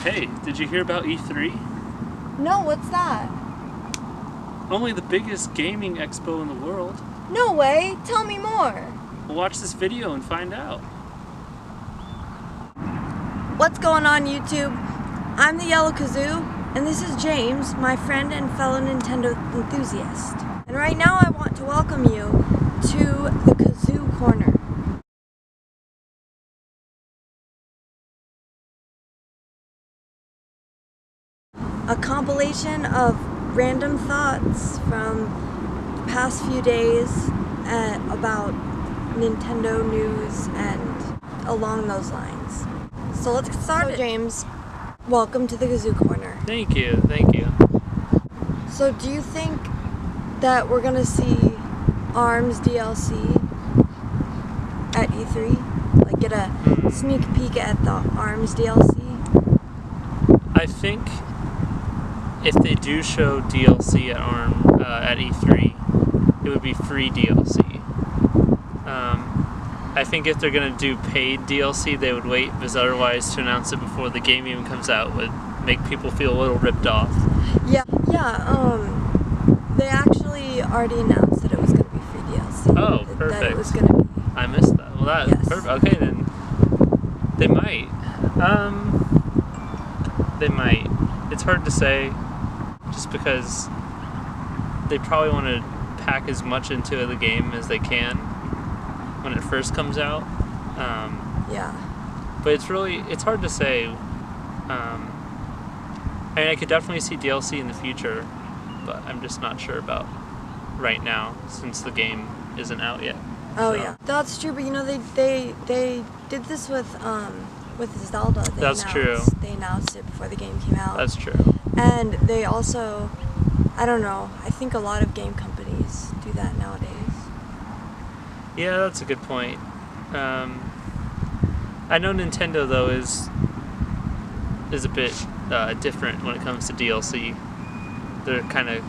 Hey, did you hear about E3? No, what's that? Only the biggest gaming expo in the world. No way! Tell me more! Well, watch this video and find out. What's going on, YouTube? I'm TheYellowKazoo, and this is James, my friend and fellow Nintendo enthusiast. And right now I want to welcome you to the Kazoo Korner. A compilation of random thoughts from the past few days about Nintendo news and along those lines. So let's get started. So James, welcome to the Kazoo Korner. Thank you, thank you. So do you think that we're gonna see ARMS DLC at E3? Like get a sneak peek at the ARMS DLC? I think if they do show DLC at E3, it would be free DLC. I think if they're going to do paid DLC, they would wait, because otherwise to announce it before the game even comes out would make people feel a little ripped off. Yeah, they actually already announced that it was going to be free DLC. Oh, perfect. That it was going to be. I missed that. Well, that's yes. perfect. Okay, then they might. They might. It's hard to say, just because they probably want to pack as much into the game as they can when it first comes out. Yeah. But it's hard to say. I mean, I could definitely see DLC in the future, but I'm just not sure about right now since the game isn't out yet. Oh, so. Yeah, that's true. But you know, they did this with Zelda. That's true. They announced it before the game came out. That's true. And they also, I don't know, I think a lot of game companies do that nowadays. Yeah, that's a good point. I know Nintendo, though, is a bit different when it comes to DLC. They're kind of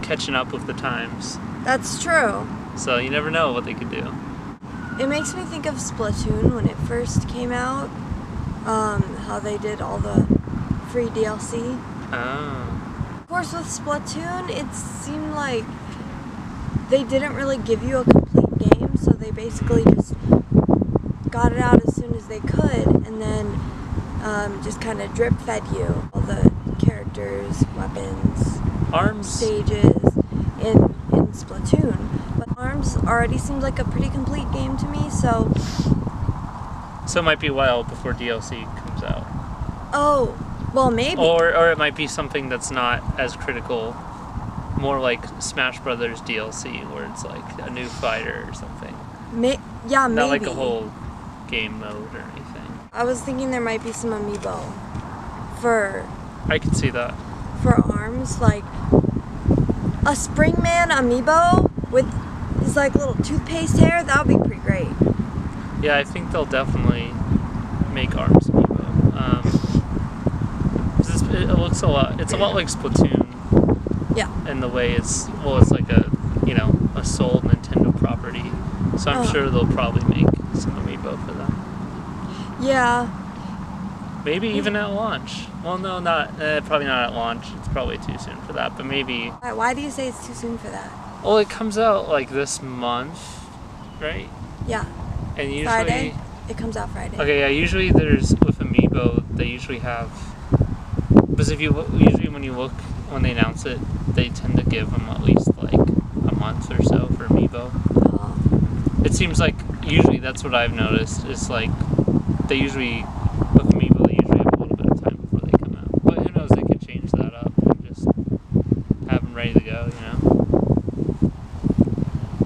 catching up with the times. That's true. So you never know what they could do. It makes me think of Splatoon when it first came out. How they did all the free DLC. Oh. Of course, with Splatoon, it seemed like they didn't really give you a complete game, so they basically just got it out as soon as they could, and then just kind of drip-fed you all the characters, weapons, ARMS stages in Splatoon. But ARMS already seems like a pretty complete game to me, so... So it might be a while before DLC comes out. Oh, well, maybe. Or it might be something that's not as critical, more like Smash Brothers DLC, where it's like a new fighter or something. Yeah, maybe. Not like a whole game mode or anything. I was thinking there might be some Amiibo for... I could see that. For ARMS, like a Springman Amiibo with his like little toothpaste hair, that would be pretty great. Yeah, I think they'll definitely make ARMS Amiibo. It looks it's a lot like Splatoon. Yeah. In the way it's like a sole Nintendo property. So I'm sure they'll probably make some Amiibo for them. Yeah. Maybe even at launch. Well, no, probably not at launch. It's probably too soon for that, but maybe... Why do you say it's too soon for that? Well, it comes out like this month, right? Yeah. And usually... Friday? It comes out Friday. Okay, yeah, usually with Amiibo, they usually have... Because when they announce it, they tend to give them at least like a month or so for Amiibo. Oh. It seems like usually that's what I've noticed. It's like with Amiibo, they usually have a little bit of time before they come out. But who knows, they could change that up and just have them ready to go,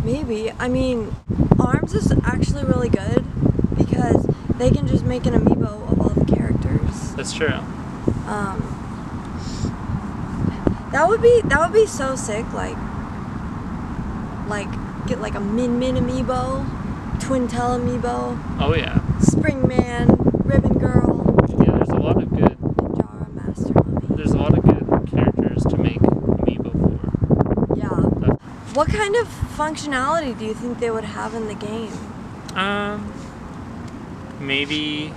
Maybe. I mean, ARMS is actually really good because they can just make an Amiibo of all the characters. That's true. That would be so sick, like get like a Min Amiibo, Twintel Amiibo. Oh yeah. Springman, Ribbon Girl. Yeah, there's a lot of good. Ninjara Master Mummy. There's a lot of good characters to make Amiibo for. Yeah. What kind of functionality do you think they would have in the game? Maybe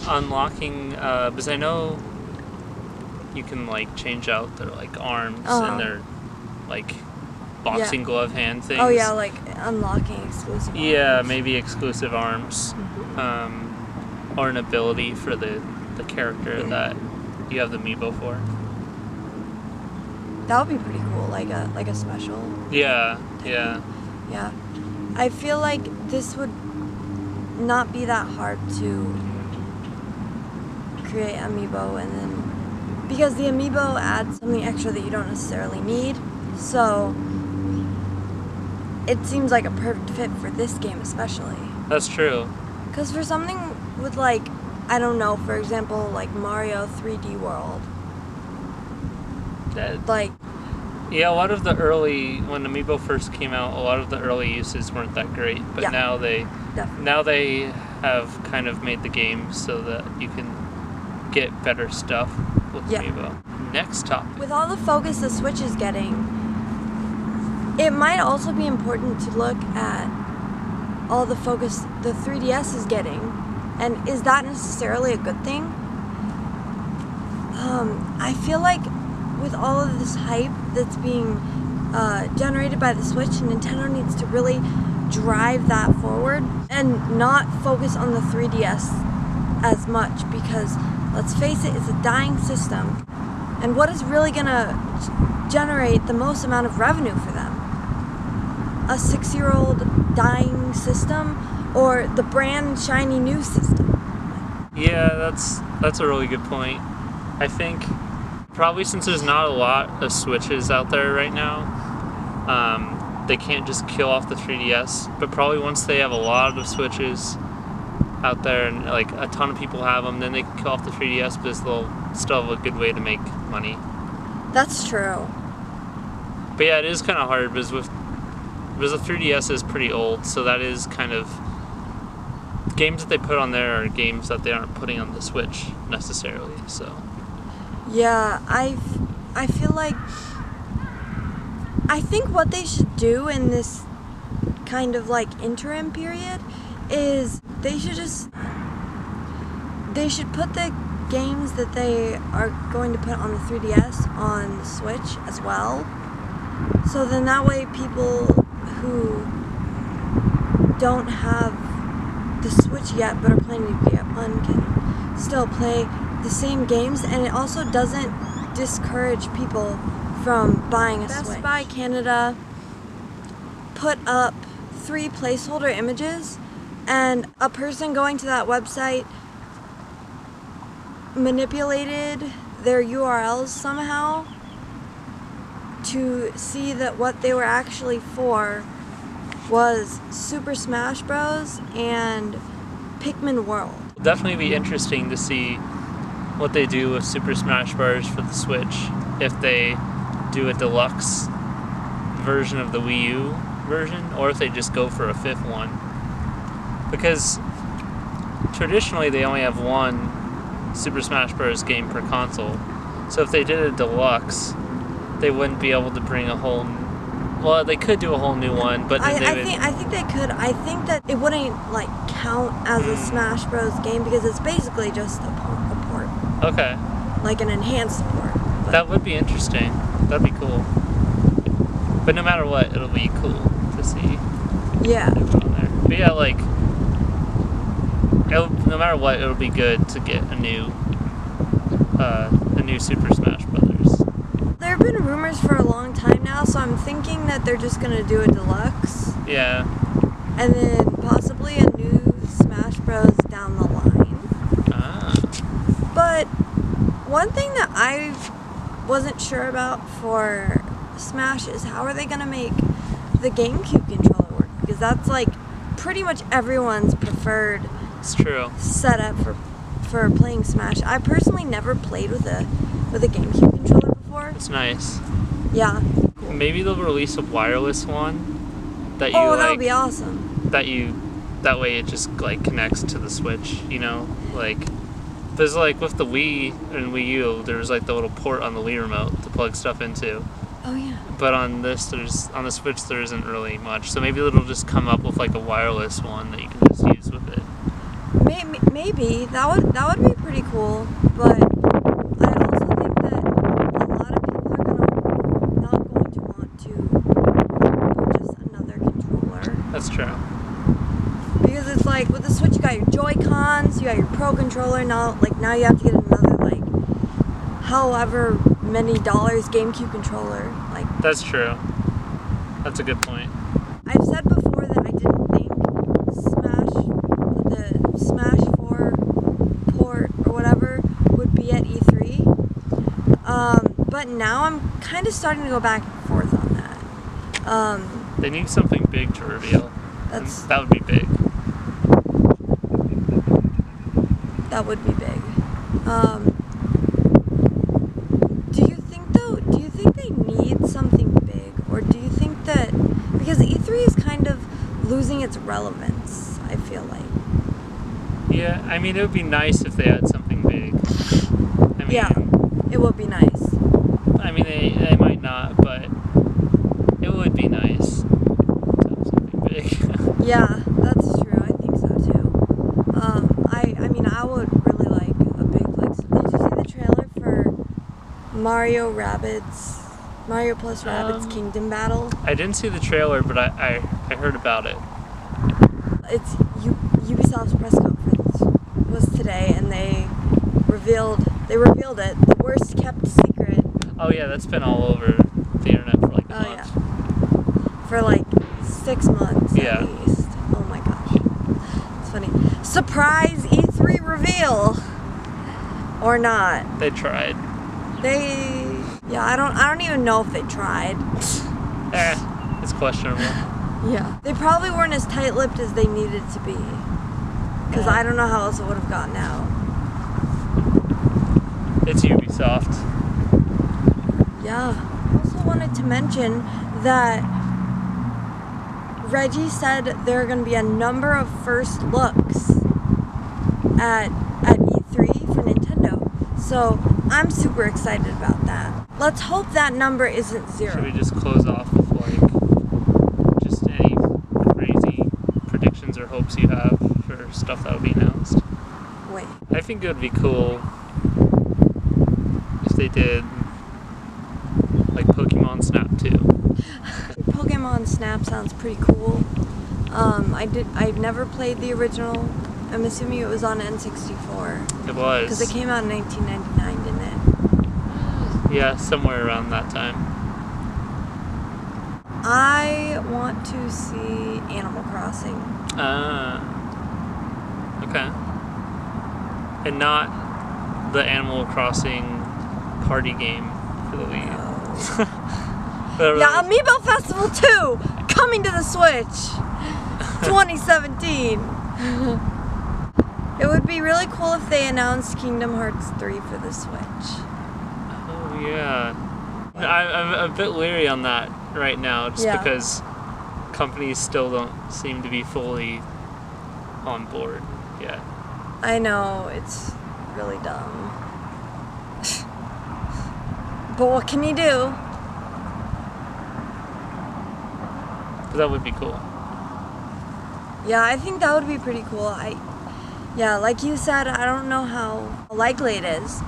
unlocking, because I know you can like change out their like arms and their like boxing glove hand things. Oh yeah, like unlocking exclusive Yeah, arms. maybe exclusive arms, or an ability for the character that you have the Amiibo for. That would be pretty cool, like a special. Yeah, thing. yeah. Yeah. I feel like this would not be that hard to create Amiibo, and then because the Amiibo adds something extra that you don't necessarily need, so it seems like a perfect fit for this game especially. That's true. Because for something with like, I don't know, for example, like Mario 3D World, like, yeah, a lot of the early, when Amiibo first came out, a lot of the early uses weren't that great, but Yeah. now definitely. they have kind of made the game so that you can get better stuff with Yeah. Amiibo. Next topic. With all the focus the Switch is getting, it might also be important to look at all the focus the 3DS is getting, and is that necessarily a good thing? I feel like with all of this hype that's being generated by the Switch, Nintendo needs to really drive that forward and not focus on the 3DS as much, because let's face it, it's a dying system, and what is really gonna generate the most amount of revenue for them? A 6-year-old dying system, or the brand shiny new system? Yeah, that's a really good point. I think probably since there's not a lot of Switches out there right now, they can't just kill off the 3DS, but probably once they have a lot of Switches out there and like a ton of people have them, then they can kill off the 3DS because they'll still have a good way to make money. That's true. But yeah, it is kind of hard because the 3DS is pretty old, so that is kind of games that they put on there are games that they aren't putting on the Switch necessarily. So Yeah, I feel like, I think what they should do in this kind of like interim period is they should put the games that they are going to put on the 3DS on the Switch as well. So then that way people who don't have the Switch yet but are planning to get one can still play the same games, and it also doesn't discourage people from buying a Switch. Best Buy Canada put up 3 placeholder images, and a person going to that website manipulated their URLs somehow to see that what they were actually for was Super Smash Bros. And Pikmin World. it'll definitely be interesting to see what they do with Super Smash Bros. For the Switch, if they do a deluxe version of the Wii U version, or if they just go for a 5th one. Because traditionally they only have one Super Smash Bros. Game per console. So if they did a deluxe, they wouldn't be able to bring a whole... Well, they could do a whole new one, but then I think they could. I think that it wouldn't like count as a Smash Bros. Game because it's basically just a port. Okay. Like an enhanced port. But That would be interesting. That'd be cool. But no matter what, it'll be cool to see yeah. it on there. But yeah, like, no matter what, it'll be good to get a new Super Smash Brothers. There have been rumors for a long time now, so I'm thinking that they're just gonna do a deluxe, Yeah. and then possibly a new Smash Bros. Down the line. Ah. But one thing that I wasn't sure about for Smash is how are they gonna make the Gamecube controller work? Because that's like pretty much everyone's preferred It's true. setup for playing Smash. I personally never played with a GameCube controller before. It's nice. Yeah. Maybe they'll release a wireless one that you Oh, that would be awesome. that way it just like connects to the Switch, you know? Like there's like with the Wii and Wii U, there's like the little port on the Wii remote to plug stuff into. Oh yeah. But on the Switch there isn't really much. So maybe it'll just come up with like a wireless one that you can just use with it. Maybe that would be pretty cool, but I also think that a lot of people are not going to want to purchase another controller. That's true. Because it's like with the Switch, you got your Joy-Cons, you got your Pro controller. Now you have to get another however many dollars GameCube controller. That's true. That's a good point. I've said before that I didn't think the Smash 4 port or whatever would be at E3. But now I'm kind of starting to go back and forth on that. They need something big to reveal. That would be big. That would be big. Do you think they need something big, or do you think that because E3 is kind of losing its relevance, I feel like. Yeah, I mean, it would be nice if they had something big. I mean, yeah, it would be nice. I mean, they might not, but it would be nice to have something big. Yeah, that's true. I think so too. I mean, I would really like a big Did you see the trailer for Mario plus Rabbids Kingdom Battle? I didn't see the trailer, but I heard about it. It's Ubisoft's press conference was today, and they revealed it. The worst kept secret. Oh yeah, that's been all over the internet for like a month. Yeah. For like 6 months Yeah. at least. Oh my gosh. It's funny. Surprise E3 reveal. Or not. They tried. I don't even know if they tried. It's questionable. Yeah. They probably weren't as tight-lipped as they needed to be. Because I don't know how else it would have gotten out. It's Ubisoft. Yeah. I also wanted to mention that Reggie said there are going to be a number of first looks at E3 for Nintendo. So I'm super excited about that. Let's hope that number isn't 0. Should we just close off with just any crazy predictions or hopes you have for stuff that will be announced? Wait. I think it would be cool if they did like Pokemon Snap 2. Pokemon Snap sounds pretty cool. I've never played the original. I'm assuming it was on N64. It was. Because it came out in 1999, didn't it? Yeah, somewhere around that time. I want to see Animal Crossing. Okay. And not the Animal Crossing party game for the Wii. Yeah, Amiibo Festival 2 coming to the Switch 2017. It would be really cool if they announced Kingdom Hearts 3 for the Switch. Oh yeah. I'm a bit leery on that right now, just because companies still don't seem to be fully on board yet. I know, it's really dumb. But what can you do? But that would be cool. Yeah, I think that would be pretty cool. Like you said, I don't know how likely it is.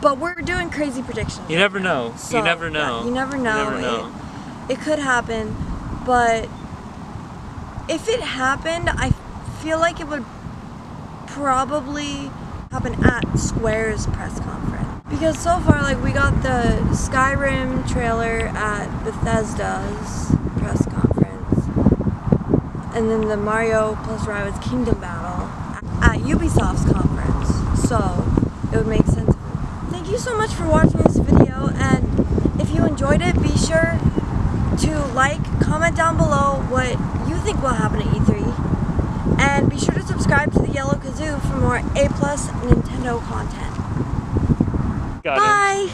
But we're doing crazy predictions. You never know. So, you never know. Yeah, you never know. You never know. It could happen, but if it happened, I feel like it would probably happen at Square's press conference. Because so far, we got the Skyrim trailer at Bethesda's press conference, and then the Mario plus Rabbids Kingdom Battle at Ubisoft's conference. So it would make sense. Thank you so much for watching this video, and if you enjoyed it, be sure to comment down below what you think will happen at E3, and be sure to subscribe to TheYellowKazoo for more A+ Nintendo content. Got it. Bye!